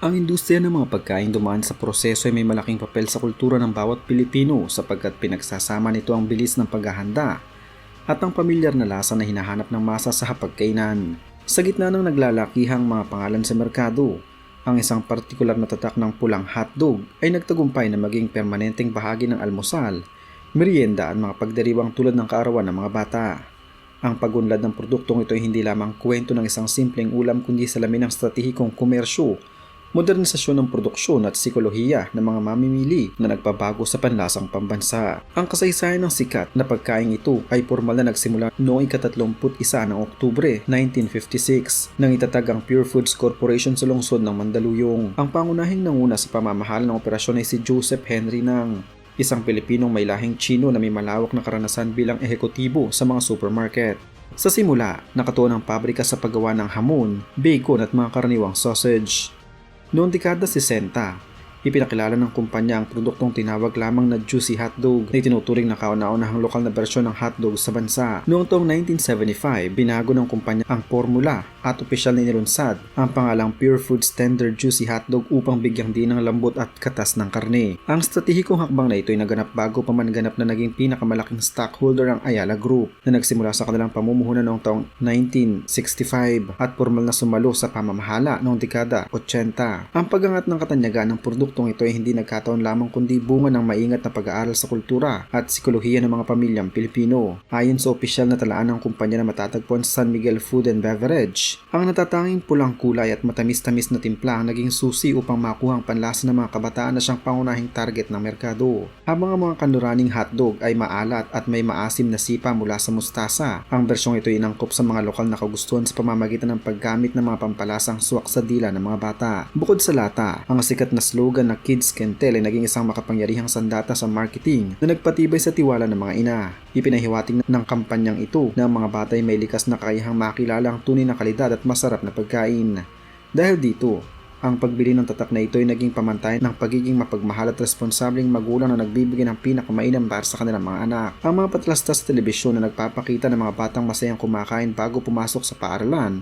Ang industriya ng mga pagkain dumaan sa proseso ay may malaking papel sa kultura ng bawat Pilipino sapagkat pinagsasama nito ang bilis ng paghahanda at ang pamilyar na lasa na hinahanap ng masa sa hapagkainan. Sa gitna ng naglalakihang mga pangalan sa merkado, ang isang partikular na tatak ng pulang hotdog ay nagtagumpay na maging permanenteng bahagi ng almusal, merienda at mga pagdiriwang tulad ng kaarawan ng mga bata. Ang pagunlad ng produktong ito ay hindi lamang kwento ng isang simpleng ulam kundi salamin ng estratehikong komersyo, modernisasyon ng produksyon at psikolohiya ng mga mamimili na nagpabago sa panlasang pambansa. Ang kasaysayan ng sikat na pagkain ito ay formal na nagsimula noong ika-31 ng Oktubre 1956 nang itatag ang Pure Foods Corporation sa lungsod ng Mandaluyong. Ang pangunahing nanguna sa pamamahala ng operasyon ay si Joseph Henry Nang, isang Pilipinong may lahing Tsino na may malawak na karanasan bilang ehekutibo sa mga supermarket. Sa simula, nakatuon ang pabrika sa paggawa ng hamon, bacon at mga karaniwang sausage. Noong dekada 60, ipinakilala ng kumpanya ang produktong tinawag lamang na Juicy Hotdog na itinuturing na kauna-unahang lokal na bersyon ng hotdog sa bansa. Noong taong 1975, binago ng kumpanya ang formula at opisyal na inilunsad ang pangalang Pure Foods Tender Juicy Hotdog upang bigyang din ng lambot at katas ng karne. Ang estratehikong hakbang na ito ay naganap bago pa man ganap na naging pinakamalaking stockholder ang Ayala Group na nagsimula sa kanilang pamumuhunan noong taong 1965 at formal na sumalo sa pamamahala noong dekada 80. Ang pagangat ng katanyagan ng produktong ito ay hindi nagkataon lamang kundi bunga ng maingat na pag-aaral sa kultura at psikolohiya ng mga pamilyang Pilipino. Ayon sa opisyal na talaan ng kumpanya na matatagpuan sa San Miguel Food and Beverage, ang natatanging pulang kulay at matamis-tamis na timpla ang naging susi upang makuha ang panlasa ng mga kabataan na siyang pangunahing target ng merkado. Habang ang mga kanluraning hotdog ay maalat at may maasim na sipa mula sa mustasa, ang bersyong ito ay inangkop sa mga lokal na kagustuhan sa pamamagitan ng paggamit ng mga pampalasang suwak sa dila ng mga bata. Bukod sa lata, ang sikat na slogan na Kids Can Tell ay naging isang makapangyarihang sandata sa marketing na nagpatibay sa tiwala ng mga ina. Ipinahiwatig ng kampanyang ito na ang mga bata ay may likas na kakayahang makilala ang tunay na kalidad at masarap na pagkain. Dahil dito, ang pagbili ng tatak na ito ay naging pamantayan ng pagiging mapagmahal at responsableng magulang na nagbibigay ng pinakamainam para sa kanilang mga anak. Ang mga patlastas sa telebisyon na nagpapakita ng mga batang masayang kumakain bago pumasok sa paaralan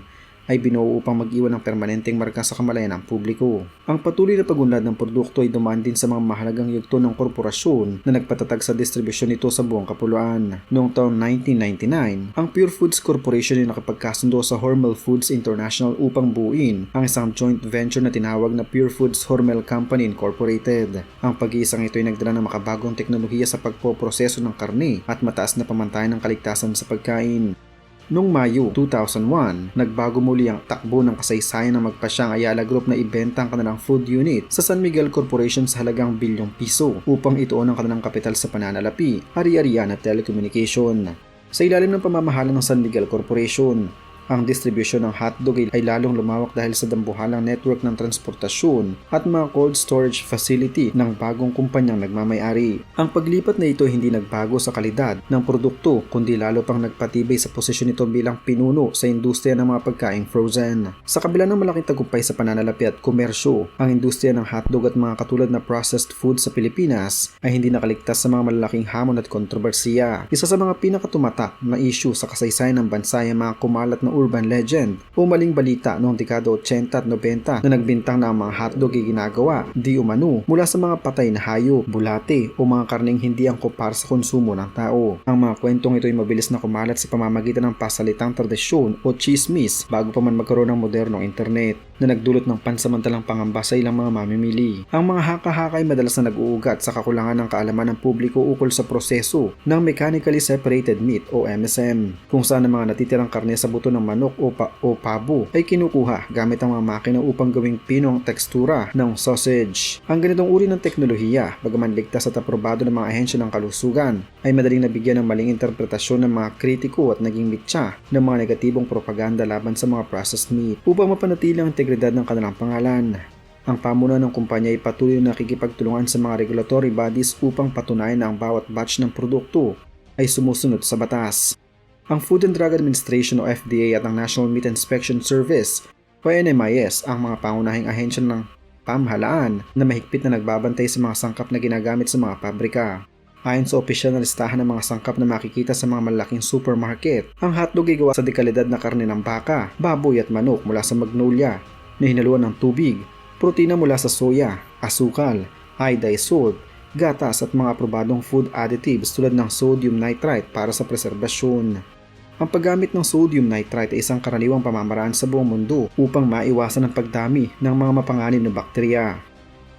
ay binuo upang mag-iwan ng permanenteng marka sa kamalayan ng publiko. Ang patuloy na pagunlad ng produkto ay dumaan din sa mga mahalagang yugto ng korporasyon na nagpatatag sa distribusyon nito sa buong kapuluan. Noong taong 1999, ang Pure Foods Corporation ay nakapagkasundo sa Hormel Foods International upang buuin ang isang joint venture na tinawag na Pure Foods Hormel Company Incorporated. Ang pag-iisang ito ay nagdala ng makabagong teknolohiya sa pagpoproseso ng karne at mataas na pamantayan ng kaligtasan sa pagkain. Noong Mayo 2001, nagbago muli ang takbo ng kasaysayan ng magpasyang Ayala Group na ibenta ang kanilang food unit sa San Miguel Corporation sa halagang ₱1 upang ituon ang kanilang kapital sa pananalapi, ari-arian at telecommunication. Sa ilalim ng pamamahala ng San Miguel Corporation, ang distribusyon ng hotdog ay lalong lumawak dahil sa dambuhalang network ng transportasyon at mga cold storage facility ng bagong kumpanyang nagmamay-ari. Ang paglipat na ito hindi nagbago sa kalidad ng produkto kundi lalo pang nagpatibay sa posisyon nito bilang pinuno sa industriya ng mga pagkaing frozen. Sa kabila ng malaking tagumpay sa pananalapi at komersyo, ang industriya ng hotdog at mga katulad na processed food sa Pilipinas ay hindi nakaligtas sa mga malalaking hamon at kontrobersiya. Isa sa mga pinakatumatak na issue sa kasaysayan ng bansa ay ang mga kumalat na urban legend o maling balita noong dekada 80 at 90 na nagbintang na ang mga hotdog ay ginagawa di umano mula sa mga patay na hayop, bulate o mga karneng hindi angkop para sa konsumo ng tao. Ang mga kwentong ito ay mabilis na kumalat sa pamamagitan ng pasalitang tradisyon o chismis bago pa man magkaroon ng modernong internet na nagdulot ng pansamantalang pangamba sa ilang mga mamimili. Ang mga haka-haka ay madalas na nag-uugat sa kakulangan ng kaalaman ng publiko ukol sa proseso ng mechanically separated meat o MSM, kung saan ang mga natitirang karne sa buto ng manok o pabo ay kinukuha gamit ang mga makina upang gawing pino ang tekstura ng sausage. Ang ganitong uri ng teknolohiya, bagaman ligtas at aprobado ng mga ahensya ng kalusugan, ay madaling nabigyan ng maling interpretasyon ng mga kritiko at naging mitya ng mga negatibong propaganda laban sa mga processed meat. Upang mapanatili ang integridad ng kanilang pangalan, ang pamunuan ng kumpanya ay patuloy na nakikipagtulungan sa mga regulatory bodies upang patunayan na ang bawat batch ng produkto ay sumusunod sa batas. Ang Food and Drug Administration o FDA at ang National Meat Inspection Service o NMIS ang mga pangunahing ahensya ng pamahalaan na mahigpit na nagbabantay sa mga sangkap na ginagamit sa mga pabrika. Ayon sa opisyal na listahan ng mga sangkap na makikita sa mga malaking supermarket, ang hotdog ay gawa sa dekalidad na karne ng baka, baboy at manok mula sa Magnolia na hinaluan ng tubig, protina mula sa soya, asukal, iodized salt, gatas at mga aprobadong food additives tulad ng sodium nitrite para sa preserbasyon. Ang paggamit ng sodium nitrite ay isang karaniwang pamamaraan sa buong mundo upang maiwasan ang pagdami ng mga mapanganib na bakterya.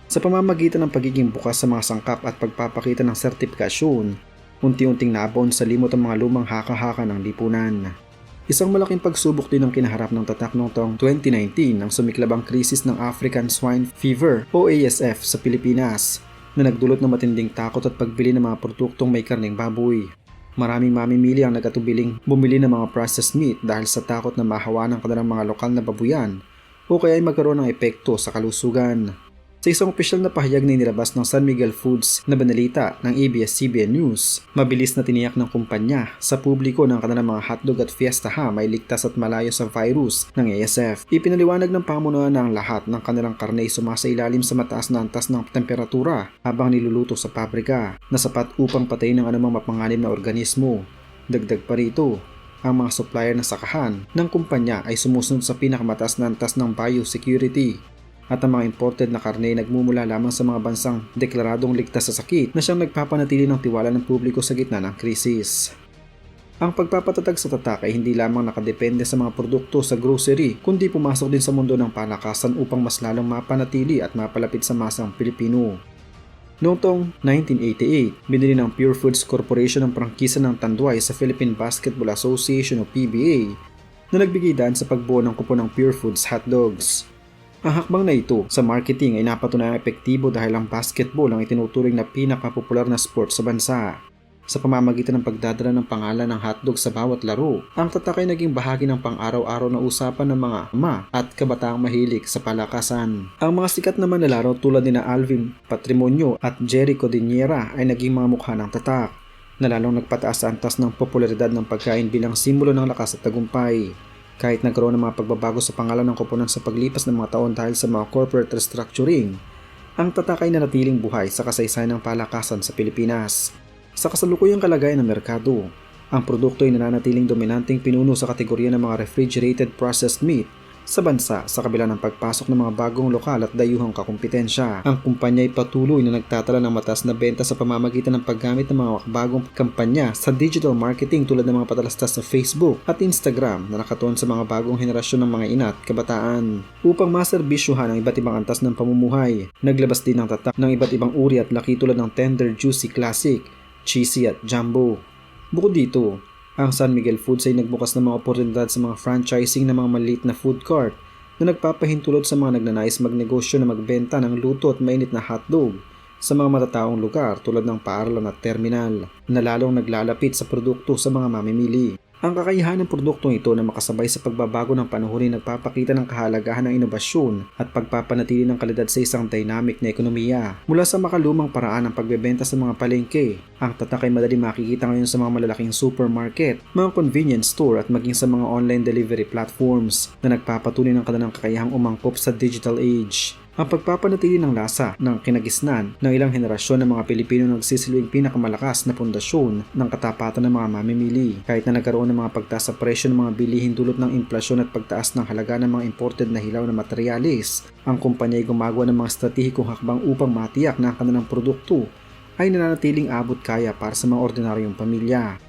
Sa pamamagitan ng pagiging bukas sa mga sangkap at pagpapakita ng sertifikasyon, unti-unting nabaon sa limot ang mga lumang haka-haka ng lipunan. Isang malaking pagsubok din ang kinaharap ng tatak noong taong 2019 nang sumiklab ang krisis ng African Swine Fever o ASF sa Pilipinas na nagdulot ng matinding takot at pagbili ng mga produktong may karneng baboy. Maraming mamimili ang nagatubiling bumili ng mga processed meat dahil sa takot na mahawa ng kanilang mga lokal na babuyan o kaya ay magkaroon ng epekto sa kalusugan. Sa isang opisyal na pahayag na inilabas ng San Miguel Foods na banalita ng ABS-CBN News, mabilis na tiniyak ng kumpanya sa publiko ng kanilang mga hotdog at Fiesta Ham ay ligtas at malayo sa virus ng ASF. Ipinaliwanag ng pamunuan na ang lahat ng kanilang karne ay sumasailalim sa mataas na antas ng temperatura habang niluluto sa pabrika na sapat upang patayin ng anumang mapanganib na organismo. Dagdag pa rito, ang mga supplier na sakahan ng kumpanya ay sumusunod sa pinakamataas na antas ng biosecurity. At ang mga imported na karne ay nagmumula lamang sa mga bansang deklaradong ligtas sa sakit na siyang nagpapanatili ng tiwala ng publiko sa gitna ng krisis. Ang pagpapatatag sa tatak ay hindi lamang nakadepende sa mga produkto sa grocery kundi pumasok din sa mundo ng palakasan upang mas lalong mapanatili at mapalapit sa masang Pilipino. Noong taong 1988, binili ng Pure Foods Corporation ang prangkisa ng Tanduay sa Philippine Basketball Association o PBA na nagbigay daan sa pagbuo ng kupo ng Pure Foods hotdogs. Ang hakbang na ito sa marketing ay napatunayang epektibo dahil ang basketball ang itinuturing na pinakapopular na sport sa bansa. Sa pamamagitan ng pagdadala ng pangalan ng hotdog sa bawat laro, ang tatak ay naging bahagi ng pang-araw-araw na usapan ng mga ama at kabataang mahilig sa palakasan. Ang mga sikat naman na laro tulad ni Alvin Patrimonio at Jerry Codinera ay naging mga mukha ng tatak, na lalong nagpataas sa antas ng popularidad ng pagkain bilang simbolo ng lakas at tagumpay. Kahit nagkaroon ng mga pagbabago sa pangalan ng koponan sa paglipas ng mga taon dahil sa mga corporate restructuring, ang tatak ay nanatiling buhay sa kasaysayan ng palakasan sa Pilipinas. Sa kasalukuyang kalagayan ng merkado, ang produkto ay nananatiling dominanteng pinuno sa kategorya ng mga refrigerated processed meat sa bansa sa kabila ng pagpasok ng mga bagong lokal at dayuhang kakumpetensya. Ang kumpanya ay patuloy na nagtatala ng mataas na benta sa pamamagitan ng paggamit ng mga bagong kampanya sa digital marketing tulad ng mga patalastas sa Facebook at Instagram na nakatuon sa mga bagong henerasyon ng mga ina at kabataan. Upang maserbisyuhan ang iba't ibang antas ng pamumuhay, naglabas din ng tatak ng iba't ibang uri at laki tulad ng tender, juicy, classic, cheesy at jumbo. Bukod dito, ang San Miguel Foods ay nagbukas ng mga oportunidad sa mga franchising ng mga maliit na food cart na nagpapahintulot sa mga nagnanais magnegosyo na magbenta ng luto at mainit na hotdog sa mga matataong lugar tulad ng paaralan at terminal na lalong naglalapit sa produkto sa mga mamimili. Ang kakayahan ng produktong ito na makasabay sa pagbabago ng panahon ay nagpapakita ng kahalagahan ng inobasyon at pagpapanatili ng kalidad sa isang dynamic na ekonomiya. Mula sa makalumang paraan ng pagbebenta sa mga palengke, ang tatak ay madali makikita ngayon sa mga malalaking supermarket, mga convenience store at maging sa mga online delivery platforms na nagpapatunay ng kanilang kakayahang umangkop sa digital age. Ang pagpapanatili ng lasa ng kinagisnan ng ilang henerasyon ng mga Pilipino nagsisilbing pinakamalakas na pundasyon ng katapatan ng mga mamimili. Kahit na nagkaroon ng mga pagtaas sa presyo ng mga bilihin dulot ng inflasyon at pagtaas ng halaga ng mga imported na hilaw na materyales, ang kumpanya ay gumagawa ng mga estratehikong hakbang upang matiyak na ang kanilang produkto ay nananatiling abot kaya para sa mga ordinaryong pamilya.